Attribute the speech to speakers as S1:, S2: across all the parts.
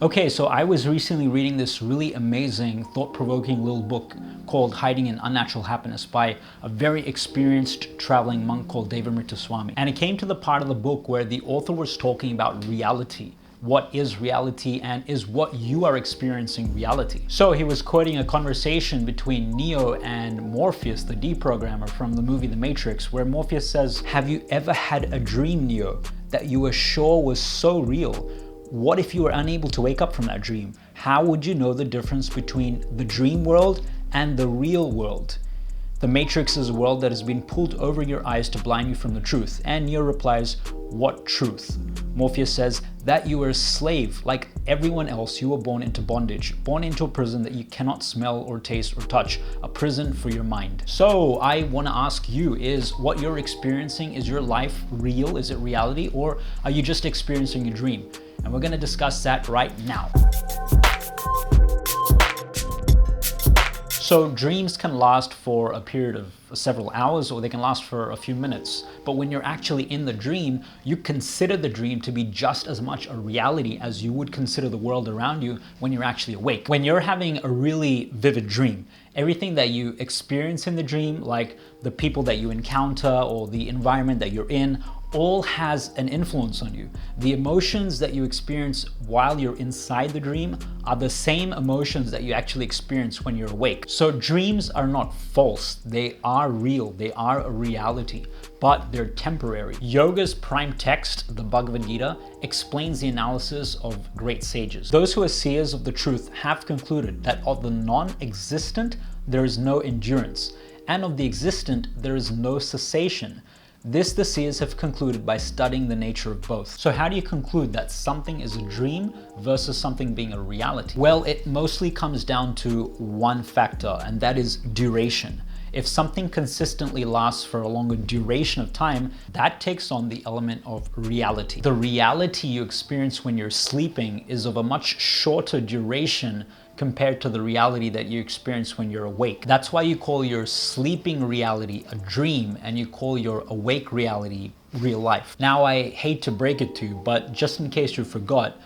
S1: Okay, so I was recently reading this really amazing, thought-provoking little book called Hiding in Unnatural Happiness by a very experienced traveling monk called Devamritaswamy. And it came to the part of the book where the author was talking about reality. What is reality, and is what you are experiencing reality? So he was quoting a conversation between Neo and Morpheus, the deprogrammer from the movie The Matrix, where Morpheus says, "Have you ever had a dream, Neo, that you were sure was so real? What if you were unable to wake up from that dream? How would you know the difference between the dream world and the real world? The Matrix is a world that has been pulled over your eyes to blind you from the truth." And Neo replies, "What truth?" Morpheus says, "That you are a slave. Like everyone else, you were born into bondage, born into a prison that you cannot smell or taste or touch, a prison for your mind." So I want to ask you, is what you're experiencing, is your life real? Is it reality? Or are you just experiencing a dream? And we're going to discuss that right now. So dreams can last for a period of several hours, or they can last for a few minutes. But when you're actually in the dream, you consider the dream to be just as much a reality as you would consider the world around you when you're actually awake. When you're having a really vivid dream, everything that you experience in the dream, like the people that you encounter or the environment that you're in, all has an influence on you. The emotions that you experience while you're inside the dream are the same emotions that you actually experience when you're awake. So dreams are not false, they are real, they are a reality, but they're temporary. Yoga's prime text, the Bhagavad Gita, explains the analysis of great sages. Those who are seers of the truth have concluded that of the non-existent there is no endurance, and of the existent there is no cessation. This the seers have concluded by studying the nature of both. So how do you conclude that something is a dream versus something being a reality? Well, it mostly comes down to one factor, and that is duration. If something consistently lasts for a longer duration of time, that takes on the element of reality. The reality you experience when you're sleeping is of a much shorter duration compared to the reality that you experience when you're awake. That's why you call your sleeping reality a dream, and you call your awake reality real life. Now, I hate to break it to you, but just in case you forgot,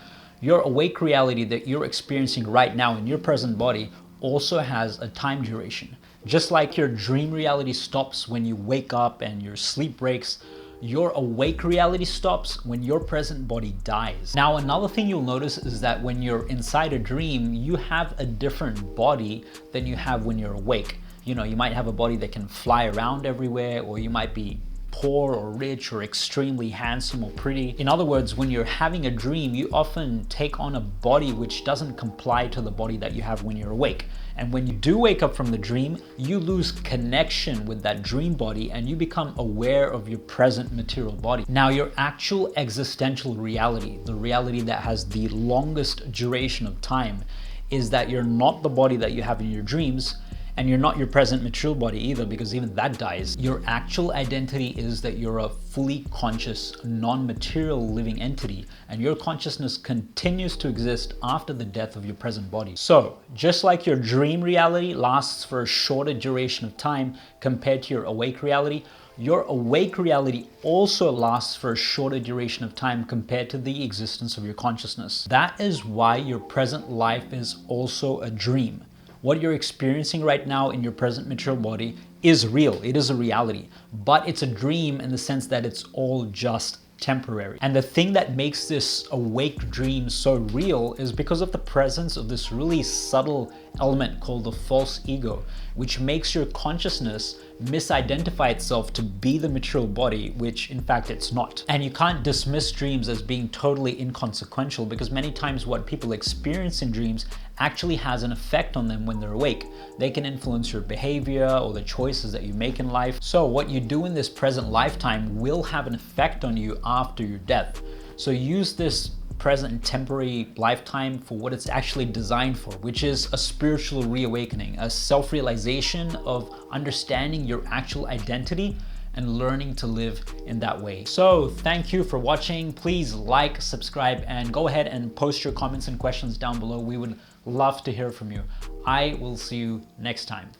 S1: your awake reality that you're experiencing right now in your present body also has a time duration. Just like your dream reality stops when you wake up and your sleep breaks, your awake reality stops when your present body dies. Now, another thing you'll notice is that when you're inside a dream, you have a different body than you have when you're awake. You know, you might have a body that can fly around everywhere, or you might be poor or rich or extremely handsome or pretty. In other words, when you're having a dream, you often take on a body which doesn't comply to the body that you have when you're awake. And when you do wake up from the dream, you lose connection with that dream body and you become aware of your present material body. Now, your actual existential reality, the reality that has the longest duration of time, is that you're not the body that you have in your dreams, and you're not your present material body either, because even that dies. Your actual identity is that you're a fully conscious, non-material living entity, and your consciousness continues to exist after the death of your present body. So, just like your dream reality lasts for a shorter duration of time compared to your awake reality, your awake reality also lasts for a shorter duration of time compared to the existence of your consciousness. That is why your present life is also a dream. What you're experiencing right now in your present material body is real, it is a reality, but it's a dream in the sense that it's all just temporary. And the thing that makes this awake dream so real is because of the presence of this really subtle element called the false ego, which makes your consciousness misidentify itself to be the material body, which in fact it's not. And you can't dismiss dreams as being totally inconsequential, because many times what people experience in dreams actually has an effect on them when they're awake. They can influence your behavior or the choices that you make in life. So what you do in this present lifetime will have an effect on you after your death. So use this present and temporary lifetime for what it's actually designed for, which is a spiritual reawakening, a self-realization of understanding your actual identity and learning to live in that way. So thank you for watching. Please like, subscribe, and go ahead and post your comments and questions down below. We would love to hear from you. I will see you next time.